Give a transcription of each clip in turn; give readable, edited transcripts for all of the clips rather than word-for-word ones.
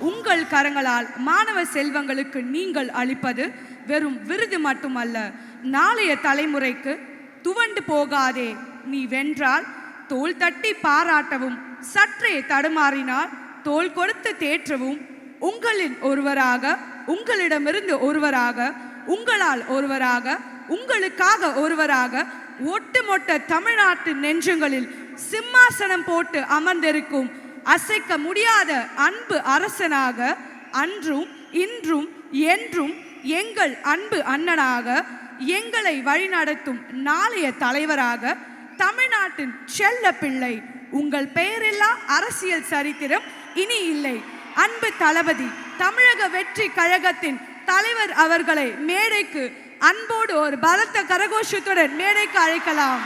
உங்கள் கரங்களால் மாணவ செல்வங்களுக்கு நீங்கள் அளிப்பது வெறும் விருது மட்டுமல்ல, நாளைய தலைமுறைக்கு துவண்டு போகாதே, நீ வென்றால் தோள் தட்டி பாராட்டவும், சற்றே தடுமாறினால் தோள் கொடுத்து தேற்றவும், உங்களின் ஒருவராக, உங்களிடமிருந்து ஒருவராக, உங்களால் ஒருவராக, உங்களுக்காக ஒருவராக, ஒட்டுமொத்த தமிழ்நாட்டு நெஞ்சங்களில் சிம்மாசனம் போட்டு அமர்ந்திருக்கும் அசைக்க முடியாத அன்பு அரசனாக, அன்றும் இன்றும் என்றும் எங்கள் அன்பு அண்ணனாக, எங்களை வழிநடத்தும் நாளைய தலைவராக, தமிழ்நாட்டின் செல்ல பிள்ளை, உங்கள் பெயரில்லா அரசியல் சரித்திரம் இனி இல்லை. அன்பு தளபதி, தமிழக வெற்றி கழகத்தின் தலைவர் அவர்களை மேடைக்கு அன்போடு ஒரு பலத்த கரகோஷத்துடன் மேடைக்கு அழைக்கலாம்.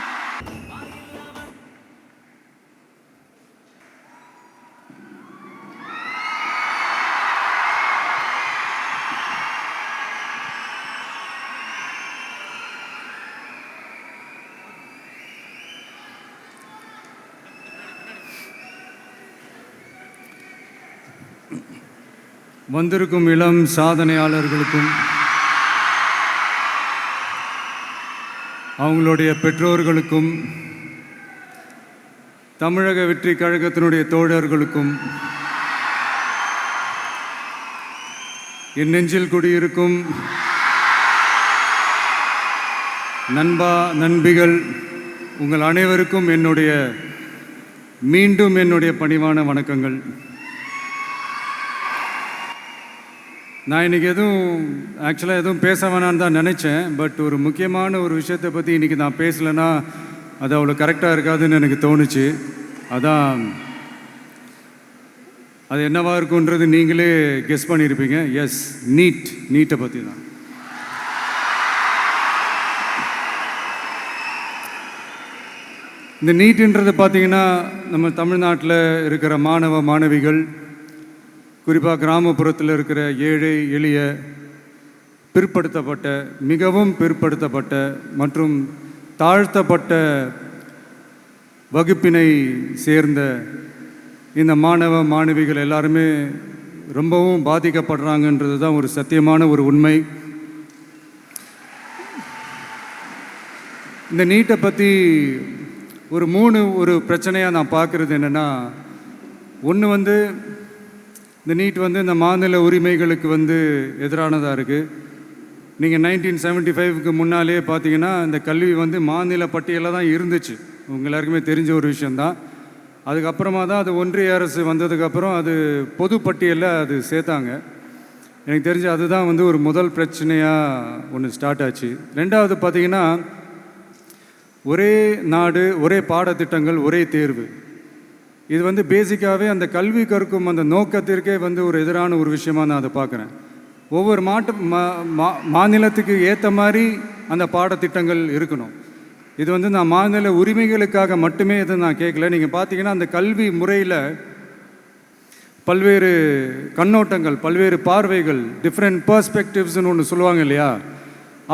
வந்திருக்கும் இளம் சாதனையாளர்களுக்கும் அவங்களுடைய பெற்றோர்களுக்கும் தமிழக வெற்றி கழகத்தினுடைய தோழர்களுக்கும் என் நெஞ்சில் குடியிருக்கும் நண்பா நண்பிகள் உங்கள் அனைவருக்கும் மீண்டும் என்னுடைய பணிவான வணக்கங்கள். நான் இன்றைக்கி எதுவும் பேச வேணான்னு தான் நினச்சேன். பட் ஒரு முக்கியமான ஒரு விஷயத்தை பற்றி இன்றைக்கி நான் பேசலைன்னா அது அவ்வளோ கரெக்டாக இருக்காதுன்னு எனக்கு தோணுச்சு. அதான் அது என்னவா இருக்குன்றது நீங்களே கெஸ் பண்ணியிருப்பீங்க. எஸ், நீட்டை பற்றி தான். இந்த நீட்டுன்றது பார்த்திங்கன்னா நம்ம தமிழ்நாட்டில் இருக்கிற மாணவ மாணவிகள், குறிப்பாக கிராமப்புறத்தில் இருக்கிற ஏழை எளிய பிற்படுத்தப்பட்ட, மிகவும் பிற்படுத்தப்பட்ட மற்றும் தாழ்த்தப்பட்ட வகுப்பினை சேர்ந்த இந்த மாணவ மாணவிகள் எல்லாருமே ரொம்பவும் பாதிக்கப்படுறாங்கன்றது தான் ஒரு சத்தியமான ஒரு உண்மை. இந்த நீட்டை பற்றி ஒரு பிரச்சனையாக நான் பார்க்குறது என்னென்னா, ஒன்று இந்த நீட் இந்த மாநில உரிமைகளுக்கு எதிரானதாக இருக்குது. நீங்கள் 1975க்கு முன்னாலே பார்த்தீங்கன்னா இந்த கல்வி மாநில பட்டியலில் தான் இருந்துச்சு. உங்கள் எல்லாருக்குமே தெரிஞ்ச ஒரு விஷயந்தான். அதுக்கப்புறமா தான் அது ஒன்றிய அரசு வந்ததுக்கப்புறம் அது பொது பட்டியலில் அது சேர்த்தாங்க. எனக்கு தெரிஞ்சு அதுதான் ஒரு முதல் பிரச்சனையாக ஒன்று ஸ்டார்ட் ஆச்சு. ரெண்டாவது பார்த்திங்கன்னா, ஒரே நாடு, ஒரே பாடத்திட்டங்கள், ஒரே தேர்வு. இது பேசிக்காகவே அந்த கல்வி கற்கும் அந்த நோக்கத்திற்கே ஒரு எதிரான ஒரு விஷயமாக நான் அதை பார்க்குறேன். ஒவ்வொரு மாநிலத்துக்கு ஏற்ற மாதிரி அந்த பாடத்திட்டங்கள் இருக்கணும். இது நான் மாநில உரிமைகளுக்காக மட்டுமே இதை நான் கேட்கல. நீங்கள் பார்த்தீங்கன்னா அந்த கல்வி முறையில் பல்வேறு கண்ணோட்டங்கள், பல்வேறு பார்வைகள், டிஃப்ரெண்ட் பர்ஸ்பெக்டிவ்ஸ்னு ஒன்று சொல்லுவாங்க இல்லையா,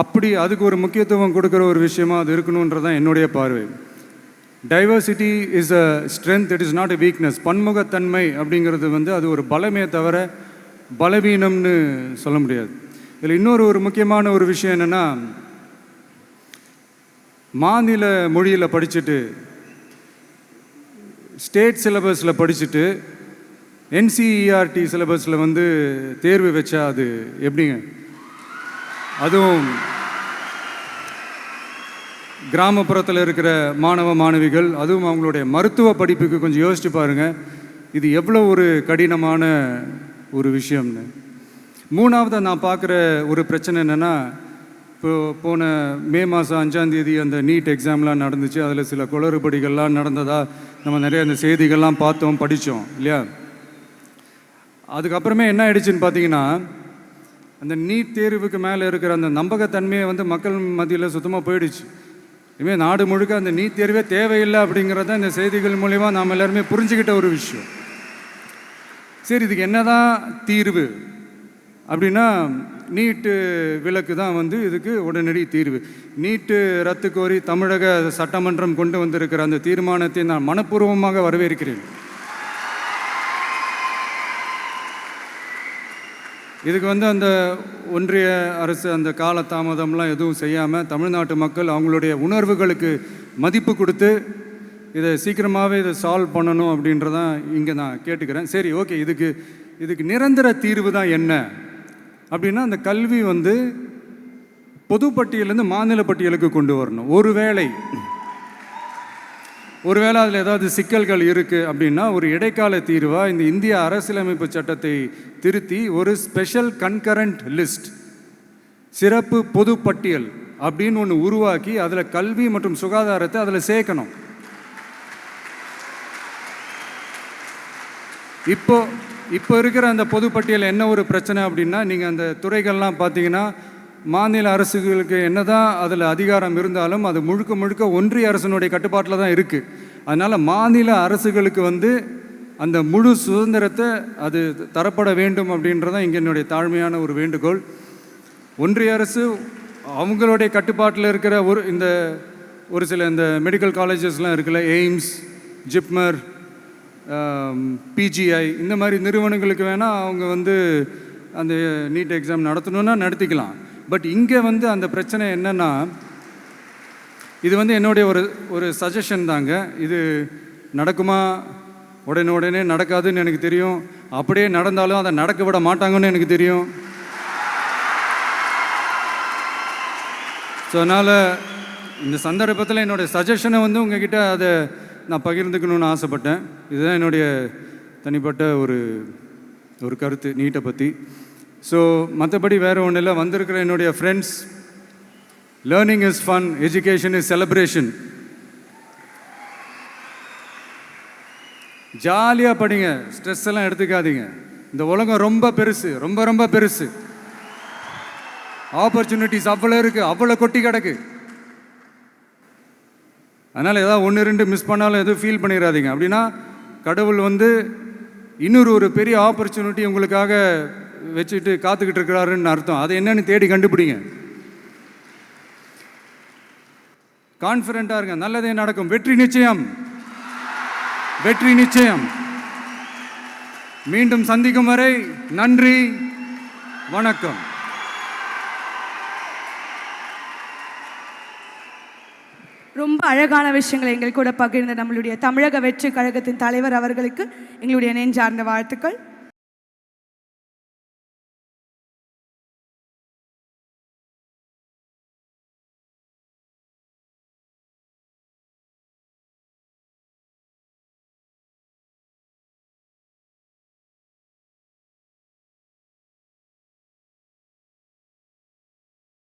அப்படி அதுக்கு ஒரு முக்கியத்துவம் கொடுக்குற ஒரு விஷயமாக அது இருக்கணுன்றதான் என்னுடைய பார்வை. Diversity is a strength, it is not a weakness. பன்முகத்தன்மை அப்படிங்கிறது அது ஒரு பலமே தவிர பலவீனம்னு சொல்ல முடியாது. இதில் இன்னொரு முக்கியமான ஒரு விஷயம் என்னென்னா, மாநில மொழியில் படிச்சுட்டு, ஸ்டேட் சிலபஸில் படிச்சுட்டு, NCERT சிலபஸில் தேர்வு வச்சா அது எப்படிங்க? அதுவும் கிராமப்புறத்தில் இருக்கிற மாணவ மாணவிகள், அதுவும் அவங்களுடைய மருத்துவ படிப்புக்கு கொஞ்சம் யோசிச்சு பாருங்கள், இது எவ்வளோ ஒரு கடினமான ஒரு விஷயம்னு. மூணாவது நான் பார்க்குற ஒரு பிரச்சனை என்னென்னா, போன மே மாதம் 5ஆம் தேதி அந்த நீட் எக்ஸாம்லாம் நடந்துச்சு. அதில் சில குளறுபடிகள்லாம் நடந்ததாக நம்ம நிறைய அந்த செய்திகள்லாம் பார்த்தோம், படித்தோம் இல்லையா. அதுக்கப்புறமே என்ன ஆயிடுச்சுன்னு பார்த்தீங்கன்னா, அந்த நீட் தேர்வுக்கு மேலே இருக்கிற அந்த நம்பகத்தன்மையை மக்கள் மத்தியில் சுத்தமாக போயிடுச்சு. இனிமேல் நாடு முழுக்க அந்த நீட் தேர்வே தேவையில்லை அப்படிங்கிறத இந்த செய்திகள் மூலிமா நாம் எல்லாருமே புரிஞ்சுக்கிட்ட ஒரு விஷயம். சரி, இதுக்கு என்ன தான் தீர்வு அப்படின்னா, நீட்டு விலக்கு தான் இதுக்கு உடனடி தீர்வு. நீட்டு ரத்து கோரி தமிழக சட்டமன்றம் கொண்டு வந்திருக்கிற அந்த தீர்மானத்தை நான் மனப்பூர்வமாக வரவேற்கிறேன். இதுக்கு வந்து அந்த ஒன்றிய அரசு அந்த கால தாமதம்லாம் எதுவும் செய்யாமல் தமிழ்நாட்டு மக்கள் அவங்களுடைய உணர்வுகளுக்கு மதிப்பு கொடுத்து இதை சீக்கிரமாகவே இதை சால்வ் பண்ணணும் அப்படின்றதான் இங்கே நான் கேட்டுக்கிறேன். சரி, ஓகே, இதுக்கு நிரந்தர தீர்வு தான் என்ன அப்படின்னா, அந்த கல்வி வந்து பொதுப்பட்டியலேருந்து மாநில பட்டியலுக்கு கொண்டு வரணும். ஒருவேளை அதில் ஏதாவது சிக்கல்கள் இருக்குது அப்படின்னா ஒரு இடைக்கால தீர்வாக இந்த இந்திய அரசியலமைப்பு சட்டத்தை திருத்தி ஒரு ஸ்பெஷல் கன்கரண்ட் லிஸ்ட், சிறப்பு பொது பட்டியல் அப்படின்னு ஒன்று உருவாக்கி அதில் கல்வி மற்றும் சுகாதாரத்தை அதில் சேர்க்கணும். இப்போ இருக்கிற அந்த பொதுப்பட்டியல் என்ன ஒரு பிரச்சனை அப்படின்னா, நீங்கள் அந்த துறைகள்லாம் பார்த்தீங்கன்னா மாநில அரசுகளுக்கு என்னதான் அதில் அதிகாரம் இருந்தாலும் அது முழுக்க ஒன்றிய அரசினுடைய கட்டுப்பாட்டில் தான் இருக்குது. அதனால் மாநில அரசுகளுக்கு வந்து அந்த முழு சுதந்திரத்தை அது தரப்பட வேண்டும் அப்படின்றதான் இங்கே என்னுடைய தாழ்மையான ஒரு வேண்டுகோள். ஒன்றிய அரசு அவங்களுடைய கட்டுப்பாட்டில் இருக்கிற ஒரு சில இந்த மெடிக்கல் காலேஜஸ்லாம் இருக்குல்ல, எய்ம்ஸ், ஜிப்மர், பிஜிஐ, இந்த மாதிரி நிறுவனங்களுக்கு வேணால் அவங்க வந்து அந்த நீட் எக்ஸாம் நடத்தணுன்னா நடத்திக்கலாம். பட் இங்கே வந்து அந்த பிரச்சனை என்னென்னா, இது வந்து என்னுடைய ஒரு சஜஷன் தாங்க. இது நடக்குமா? உடனே நடக்காதுன்னு எனக்கு தெரியும். அப்படியே நடந்தாலும் அதை நடக்க விட மாட்டாங்கன்னு எனக்கு தெரியும். ஸோ அதனால் இந்த சந்தர்ப்பத்தில் என்னுடைய சஜஷனை வந்து உங்ககிட்ட அதை நான் பகிர்ந்துக்கணுன்னு ஆசைப்பட்டேன். இதுதான் என்னுடைய தனிப்பட்ட ஒரு கருத்து நீட்டை பற்றி. ஸோ மற்றபடி வேறு ஒன்றும் இல்லை. வந்திருக்கிற என்னுடைய friends, learning is fun, education is celebration. ஜாலியாக படிங்க, ஸ்ட்ரெஸ் எல்லாம் எடுத்துக்காதீங்க. இந்த உலகம் ரொம்ப பெருசு, ரொம்ப பெருசு. ஆப்பர்ச்சுனிட்டிஸ் அவ்வளோ இருக்குது, அவ்வளோ கொட்டி கிடக்கு. அதனால் ஏதாவது 1-2 மிஸ் பண்ணாலும் எதுவும் ஃபீல் பண்ணிடாதீங்க. அப்படின்னா கடவுள் வந்து இன்னொரு ஒரு பெரிய ஆப்பர்ச்சுனிட்டி உங்களுக்காக வச்சுட்டு காத்துக்கிட்டு இருக்கிறாருன்னு அர்த்தம். அது என்னன்னு தேடி கண்டுபிடிங்க. கான்ஃபிடென்ட்டாக இருங்க, நல்லதே நடக்கும். வெற்றி நிச்சயம், வெற்றி நிச்சயம். மீண்டும் சந்திக்கும் வரை நன்றி, வணக்கம். ரொம்ப அழகான விஷயங்களை எங்கள் கூட பகிர்ந்த நம்மளுடைய தமிழக வெற்றி கழகத்தின் தலைவர் அவர்களுக்கு எங்களுடைய நெஞ்சார்ந்த வாழ்த்துக்கள்.